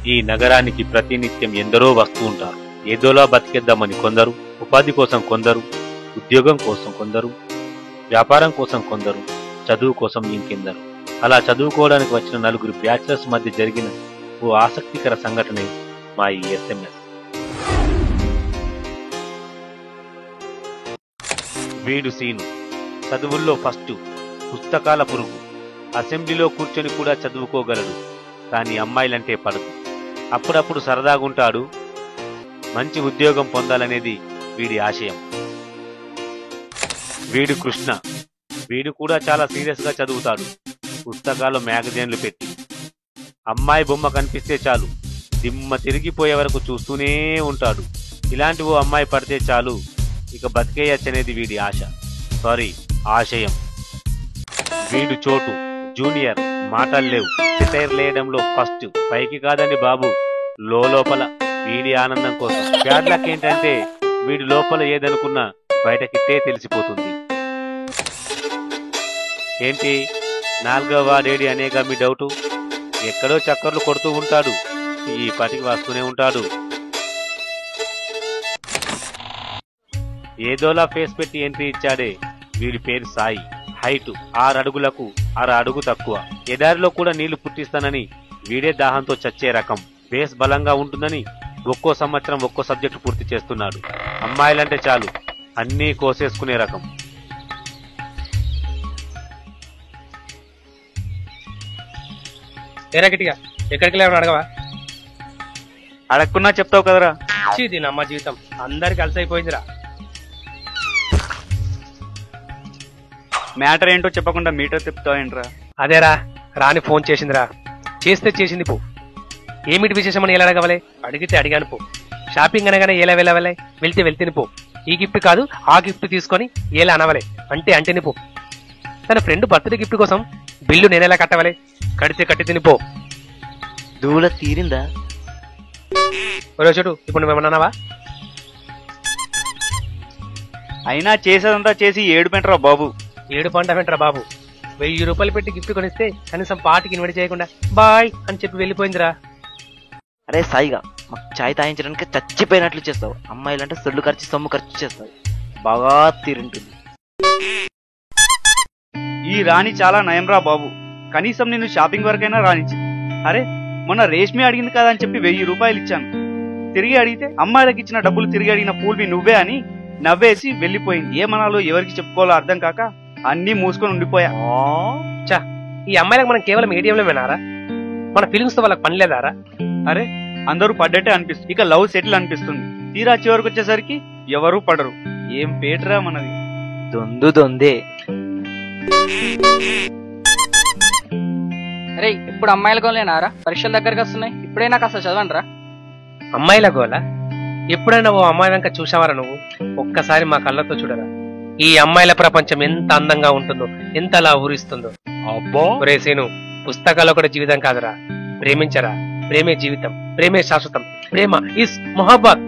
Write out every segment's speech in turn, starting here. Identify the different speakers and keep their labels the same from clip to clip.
Speaker 1: ఈ నగరానికి ప్రతినిత్యం ఎందరో వస్తూ ఉంటారు. ఏదోలా బతికేద్దామని కొందరు, ఉపాధి కోసం కొందరు, ఉద్యోగం కోసం కొందరు, వ్యాపారం కోసం కొందరు, చదువు కోసం ఇంకెందరు. అలా చదువుకోవడానికి వచ్చిన నలుగురు బ్యాచిలర్స్ మధ్య జరిగిన ఓ ఆసక్తికర సంఘటనే మా ఈ ఎస్ఎంఎస్. వీడు సీను చదువుల్లో ఫస్ట్, పుస్తకాల పురుగు, అసెంబ్లీలో కూర్చొని కూడా చదువుకోగలడు. కానీ అమ్మాయిలంటే పడదు. అప్పుడప్పుడు సరదాగుంటాడు. మంచి ఉద్యోగం పొందాలనేది వీడి ఆశయం. వీడు కృష్ణ. వీడు కూడా చాలా సీరియస్ గా చదువుతాడు. పుస్తకాలు మ్యాగజైన్లు పెట్టి అమ్మాయి బొమ్మ కనిపిస్తే చాలు దిమ్మ తిరిగిపోయే వరకు చూస్తూనే ఉంటాడు. ఇలాంటి ఓ అమ్మాయి పడితే చాలు ఇక బతికేయచ్చనేది వీడి ఆశ, సారీ ఆశయం. వీడు చోటు జూనియర్. మాటలు లేవు, సెటైర్ లేయడంలో ఫస్ట్. పైకి కాదండి బాబు, లోపల వీడి ఆనందం కోసం. బ్యాడ్ లక్ ఏంటంటే వీడి లోపల ఏదనుకున్నా బయటకిట్టే తెలిసిపోతుంది. ఏంటి 4వ వాడేడి అనేగా మీ డౌటు? ఎక్కడో చక్కర్లు కొడుతూ ఉంటాడు, ఈ పటికి వస్తూనే ఉంటాడు. ఏదోలా ఫేస్ పెట్టి ఎంట్రీ ఇచ్చాడే, వీడి పేరు సాయి. హైటు 6 అడుగులకు 6 అడుగు తక్కువ. ఎడారిలో కూడా నీళ్లు పుట్టిస్తానని వీడే దాహంతో చచ్చే రకం. బేస్ బలంగా ఉంటుందని ఒక్కో సంవత్సరం ఒక్కో సబ్జెక్టు పూర్తి చేస్తున్నాడు. అమ్మాయిలంటే చాలు అన్నీ కోసేసుకునే రకం.
Speaker 2: గట్టిగా ఎక్కడికి లేవని అడగవా?
Speaker 3: అడగకున్నా చెప్తావు కదరా.
Speaker 2: దీని అమ్మ జీవితం అందరికి అలసైపోయిందిరా.
Speaker 3: మ్యాటర్ ఏంటో చెప్పకుండా మీటర్ చెప్తావేంట్రా?
Speaker 2: అదేరా, రాని ఫోన్ చేసిందిరా. చేస్తే చేసింది పో. ఏమిటి విశేషమని ఎలా అడగవలే? అడిగితే అడిగాను పో. షాపింగ్ అనగానే ఎలా వెళ్ళవలే? వెళ్తే పో. ఈ గిఫ్ట్ కాదు ఆ గిఫ్ట్ తీసుకొని ఎలా అనవలే? అంటేని పో. తన ఫ్రెండ్ బర్త్డే గిఫ్ట్ కోసం బిల్లు నేనెలా కట్టవలే? కట్టి తినిపో.
Speaker 4: దూల తీరిందా?
Speaker 2: ఒరే చెడు, ఇప్పుడు నువ్వేమన్నావా?
Speaker 3: అయినా చేసేదంతా చేసి ఏడుపెంటరా బాబు.
Speaker 2: 7 పంట వెంటరా బాబు. 1000 రూపాయలు పెట్టి గిఫ్ట్ కొనిస్తే కనీసం పార్టీకి ఇన్వైట్ చేయకుండా బాయ్ అని చెప్పి వెళ్ళిపోయిందిరా.
Speaker 4: అరే సాయిగా, మాకు చాయ్ తాగించడానికి చచ్చిపోయినట్లు చేస్తావు. అమ్మాయిలంటే సొల్లు ఖర్చు సొమ్ము ఖర్చు చేస్తావు. బాగా తీరుంటుంది.
Speaker 3: ఈ రాణి చాలా నయంరా బాబు. కనీసం నిన్ను షాపింగ్ వరకైనా రానిచ్చి. అరే మొన్న రేష్మి అడిగింది కదా అని చెప్పి 1000 రూపాయలు ఇచ్చాను. తిరిగి అడిగితే అమ్మాయిలకు ఇచ్చిన డబ్బులు తిరిగి అడిగిన పూల్వి నువ్వే అని నవ్వేసి వెళ్ళిపోయింది. ఏమనాలో ఎవరికి చెప్పుకోవాలో అర్థం కాక అన్నీ మూసుకొని ఉండిపోయా.
Speaker 2: చా, ఈ అమ్మాయిలకు మనం కేవలం ఏటీఎంలో వినారా? మన ఫీలింగ్స్ తో వాళ్ళకి పని లేదారా?
Speaker 3: అరే అందరూ పడ్డట్టే అనిపిస్తుంది. ఇక లవ్ సెటిల్ అనిపిస్తుంది. తీరా చివరికి వచ్చేసరికి ఎవరూ పడరు. ఏం పేటరా మనది.
Speaker 4: దొందే.
Speaker 5: అరే ఇప్పుడు అమ్మాయిల గోలేనారా? పరీక్షల దగ్గరకు వస్తున్నాయి, ఇప్పుడైనా కాస్త చదవండిరా.
Speaker 2: అమ్మాయిల గోల? ఎప్పుడైనా ఓ అమ్మాయి వెంక చూసావారా నువ్వు? ఒక్కసారి మా కళ్ళతో చూడరా. ఈ అమ్మాయిల ప్రపంచం ఎంత అందంగా ఉంటుందో, ఎంతలా ఊరిస్తుందో.
Speaker 1: అబ్బో
Speaker 2: ఒరే సీను, పుస్తకాలు కూడా జీవితం కాదురా. ప్రేమించరా. ప్రేమే జీవితం, ప్రేమే శాశ్వతం. ప్రేమ ఇస్ మొహబ్బత్.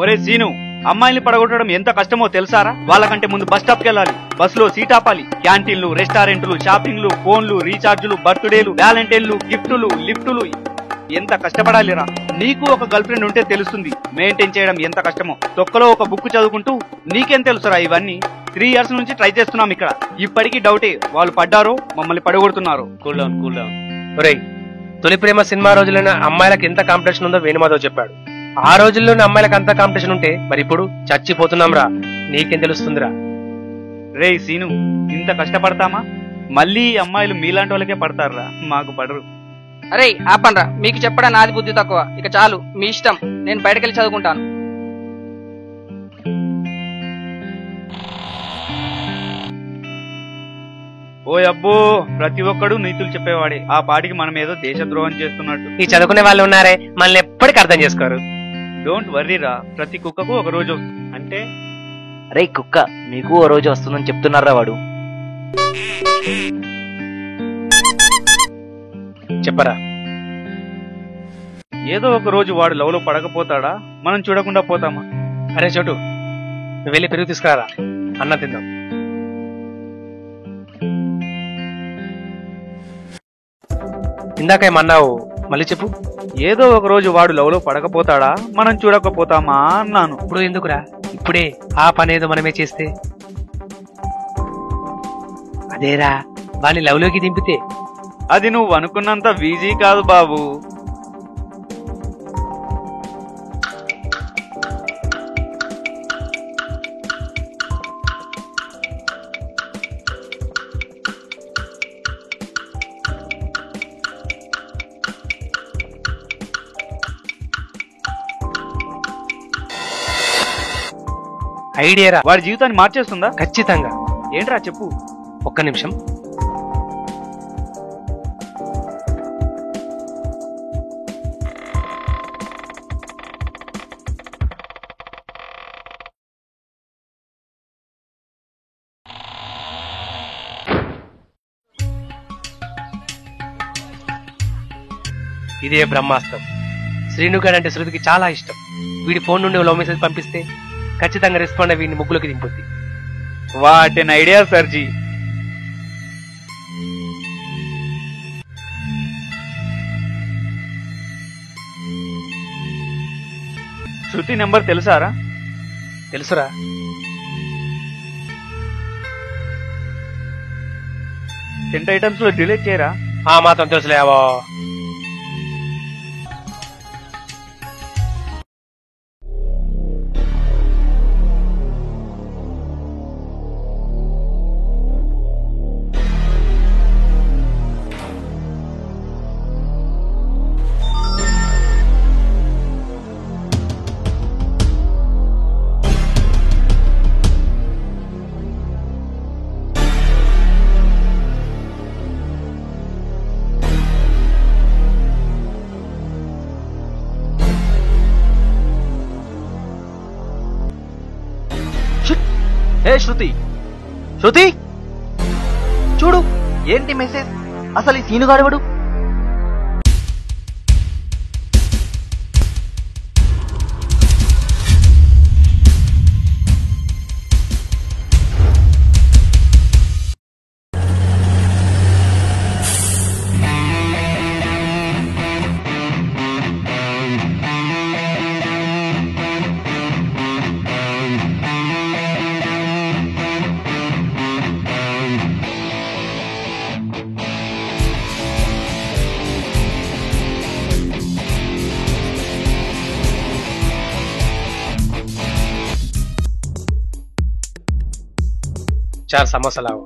Speaker 3: ఒరే సీను, అమ్మాయిని పడగొట్టడం ఎంత కష్టమో తెలుసారా? వాళ్ళకంటే ముందు బస్ స్టాప్ కి వెళ్ళాలి, బస్ లో సీట్ ఆపాలి. క్యాంటీన్లు, రెస్టారెంట్లు, షాపింగ్లు, ఫోన్లు, రీఛార్జులు, బర్త్డేలు, వ్యాలంటైన్లు, గిఫ్టులు, లిఫ్టులు, ఎంత కష్టపడాలిరా. నీకు ఒక గర్ల్ ఫ్రెండ్ ఉంటే తెలుస్తుంది మెయింటైన్ చేయడం ఎంత కష్టమో. తొక్కలో ఒక బుక్ చదువుకుంటూ నీకేం తెలుసురా ఇవన్నీ? 3 years నుంచి ట్రై చేస్తున్నాం ఇక్కడ. ఇప్పటికీ డౌటే వాళ్ళు పడ్డారో మమ్మల్ని పడగొడుతున్నారు.
Speaker 1: Cool down.
Speaker 2: ఒరే, తొలి ప్రేమ సినిమా రోజుల్లోనే అమ్మాయిలకు ఎంత కాంపిటీషన్ ఉందో వేణుమాధవ్ చెప్పాడు. ఆ రోజుల్లోనే అమ్మాయిలకు అంత కాంపిటీషన్ ఉంటే మరి ఇప్పుడు చచ్చిపోతున్నాం రా. నీకేం తెలుస్తుందిరా?
Speaker 3: రే సీను, ఇంత కష్టపడతామా? మళ్ళీ అమ్మాయిలు మీలాంటి వాళ్ళకే పడతారా, మాకు పడరు.
Speaker 5: అరే ఆపండ్రా, మీకు చెప్పడం నాది బుద్ధి తక్కువ. ఇక చాలు, మీ ఇష్టం. నేను బయటకెళ్ళి చదువుకుంటాను.
Speaker 3: ఓ అబ్బో, ప్రతి ఒక్కడు నీతులు చెప్పేవాడే. ఆ పాటికి మనం ఏదో దేశద్రోహం చేస్తున్నట్టు.
Speaker 2: ఈ చదువుకునే వాళ్ళు ఉన్నారే, మనల్ని ఎప్పటికీ అర్థం చేసుకోరు.
Speaker 3: డోంట్ వర్రీరా, ప్రతి కుక్కకు ఒక రోజు అంటే.
Speaker 4: అరే కుక్క, మీకు ఓ రోజు వస్తుందని చెప్తున్నారా వాడు?
Speaker 2: చెప్పరా.
Speaker 3: ఏదో ఒక రోజు వాడు లవ్ లో పడకపోతాడా? మనం చూడకుండా పోతామా?
Speaker 2: అరే చోటు, నువ్వు వెళ్ళి పెరుగు తీసుకురారా, అన్నం తిందాం. ఇందాక ఏమన్నావు, మళ్ళీ చెప్పు.
Speaker 3: ఏదో ఒక రోజు వాడు లవ్ లో పడకపోతాడా, మనం చూడకపోతామా అన్నాను.
Speaker 2: ఇప్పుడు ఎందుకురా, ఇప్పుడే ఆ పనేదో మనమే చేస్తే. అదేరా, వాని లవ్ లోకి దింపితే.
Speaker 3: అది నువ్వు అనుకున్నంత ఈజీ కాదు బాబు.
Speaker 2: ఐడియారా,
Speaker 3: వాడి జీవితాన్ని మార్చేస్తుందా?
Speaker 2: ఖచ్చితంగా.
Speaker 3: ఏంట్రా చెప్పు.
Speaker 2: ఒక్క నిమిషం. ఇదే బ్రహ్మాస్త్రం. శ్రీనుగాడు అంటే శృతికి చాలా ఇష్టం. వీడి ఫోన్ నుండి లవ్ మెసేజ్ పంపిస్తే ఖచ్చితంగా రెస్పాండ్ అయ్యి వీడిని ముగ్గులోకి దింపుద్ది.
Speaker 3: What an idea సర్జీ. Shruti number తెలుసారా?
Speaker 2: తెలుసురా.
Speaker 3: సెంట్ ఐటమ్స్ లో డిలీట్ చేయరా?
Speaker 2: ఆ మాత్రం తెలుసులేవో.
Speaker 4: హే శృతి, శృతి చూడు, ఏంటి మెసేజ్? అసలు ఈ సీనుగాడెవడు?
Speaker 2: चार समोसा लाओ.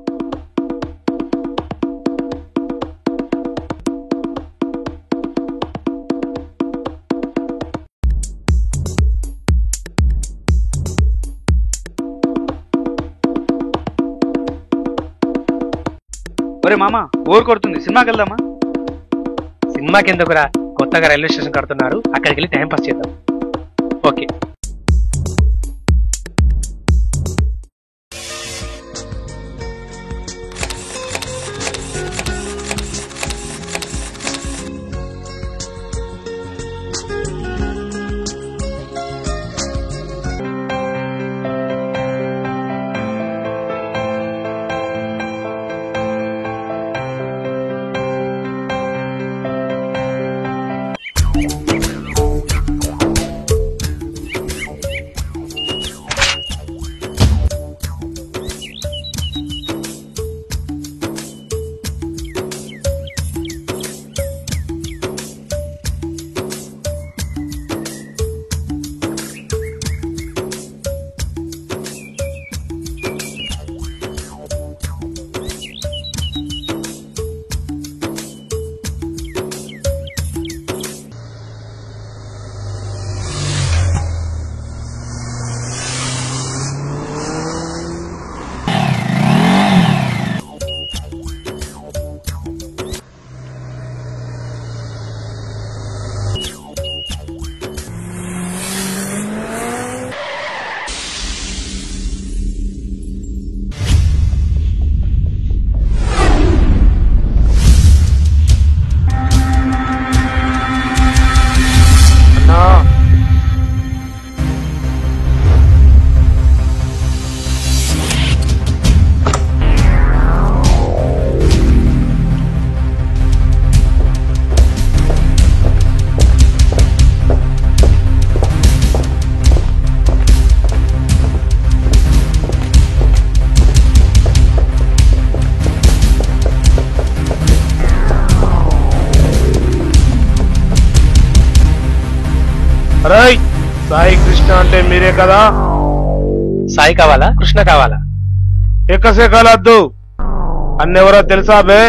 Speaker 3: ఒరే మామ, బోర్ కొడుతుంది, సినిమాకి వెళ్దామా?
Speaker 2: సినిమాకి ఎందుకురా, కొత్తగా రైల్వే స్టేషన్ కడుతున్నారు, అక్కడికి వెళ్ళి టైం పాస్ చేద్దాం. ఓకే.
Speaker 6: అరే సాయి కృష్ణ అంటే మీరే కదా?
Speaker 2: సాయి కావాలా కృష్ణ కావాలా?
Speaker 6: ఎక్కసే కాలద్దు. అన్నెవరో తెలుసా బే?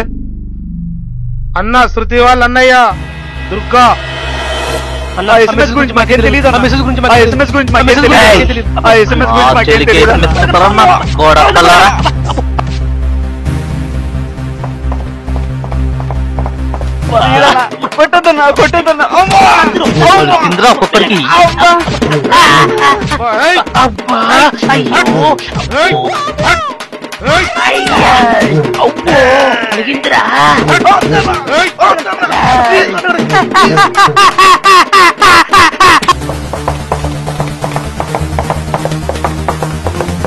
Speaker 6: అన్న శృతి వాళ్ళ అన్నయ్య దుర్గా.
Speaker 2: అన్న,
Speaker 3: ఆ SMS గురించి మాకేం తెలీదు అన్న.
Speaker 2: ఆ మెసేజ్ గురించి
Speaker 3: ఆ
Speaker 2: మాకేం
Speaker 3: SMS గురించి మాకేం
Speaker 2: మెసేజ్ గురించి మాకేం
Speaker 3: తెలీదు.
Speaker 2: తెలీదు.
Speaker 3: ఆ SMS గురించి మాకేం తెలీదు అన్న. కొట్టదన్నా కొట్టదన్నా అమ్మా
Speaker 4: ఇంద్రా ఒక్కొక్కరికి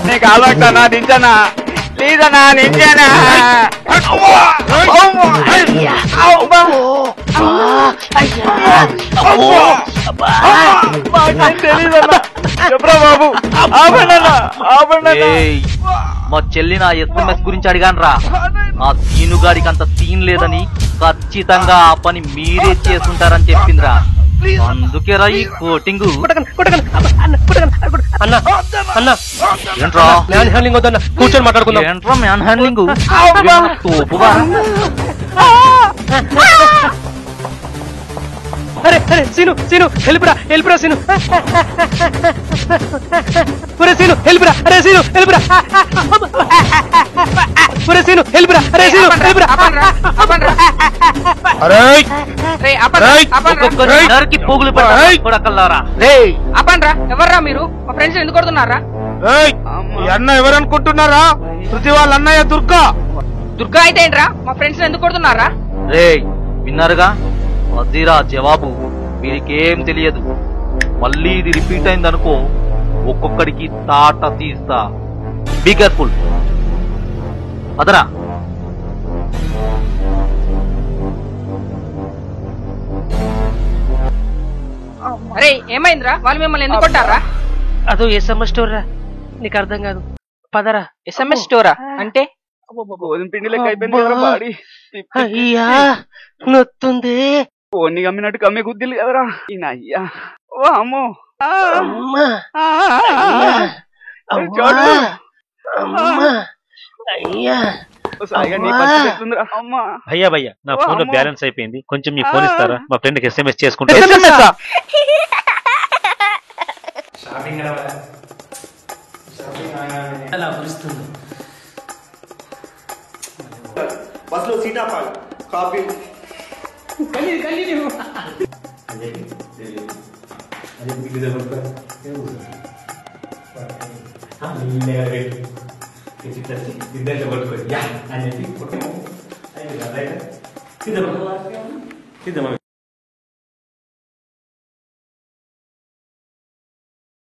Speaker 3: నీకు ఆలోచన దించనా ప్లీజ్ అన్నా నించానా చెప్పరా బాబు ఆపండన్నా ఆపండన్నా
Speaker 4: మా చెల్లి నా SMS గురించి అడిగాను రా. ఆ సీనుగాడికి అంత సీన్ లేదని ఖచ్చితంగా ఆ పని మీరే చేసుంటారని చెప్పిందిరా. అందుకేరా ఈ కోటింగ్.
Speaker 2: అన్న అన్న
Speaker 4: ఏంట్రా
Speaker 2: మ్యాన్ హ్యాండ్లింగ్ వద్దన్న, కూర్చొని మాట్లాడుకుందాం.
Speaker 4: ఏంట్రా మ్యాన్ హ్యాండ్లింగ్? తోపుగా
Speaker 2: అరే అరే సీను సీను హెల్ప్రా హెల్ప్రా సీను. ఒరే సీను హెల్ప్రా, అరే సీను హెల్ప్రా. ఒరే సీను హెల్ప్రా, అరే సీను హెల్ప్రా.
Speaker 6: అరే
Speaker 4: ఒక్కొక్కరి నరికి పోగులు పడకల్లారా.
Speaker 5: అపండ్రా ఎవర్రా మీరు? మా ఫ్రెండ్స్ ఎందుకు కొడుతున్నారా?
Speaker 6: ఏయ్, ఈ అన్న ఎవరనుకుంటున్నారా? శృతి వాళ్ళ అన్నయ్య దుర్గా.
Speaker 5: దుర్గా అయితే ఏంట్రా? మా ఫ్రెండ్స్ ఎందుకు కొడుతున్నారా?
Speaker 4: రేయ్ విన్నారుగా, అదిరా జవాబు. వీరికేం తెలియదు. మళ్ళీ ఇది రిపీట్ అయిందనుకో ఒక్కొక్కడికి తాట తీస్తా. Be careful. అదరా
Speaker 5: అరే ఏమైందిరా? వాళ్ళు మిమ్మల్ని ఎందుకు కొట్టారా?
Speaker 2: అదో SMS స్టోర్ రా, నీకు అర్థం కాదు. పదరా.
Speaker 5: SMS స్టోరా అంటే?
Speaker 3: గోధుమ పిండి లెక్క అయిపోయింది కదరా బాడీ.
Speaker 2: అయ్యా నొత్తుంది.
Speaker 3: ఓన్ని కమ్మినట్టు కమ్మి గుద్దిలు కదరా ఈయన. అయ్యా ఓ అమ్మో
Speaker 2: అమ్మా
Speaker 3: చూడు.
Speaker 2: అయ్యా
Speaker 3: ఓ సాయిగా నీ పరిస్థితి ఎట్లుందిరా? అమ్మా
Speaker 1: భయ్యా భయ్యా నా ఫోన్ లో
Speaker 3: అమ్మో.
Speaker 1: బ్యాలెన్స్ అయిపోయింది, కొంచెం మీ ఫోన్ ఇస్తారా? మా ఫ్రెండ్ కి SMS చేసుకుంటా.
Speaker 7: బస్సులో సీతాఫల్ కాఫీ
Speaker 1: సిద్ధమా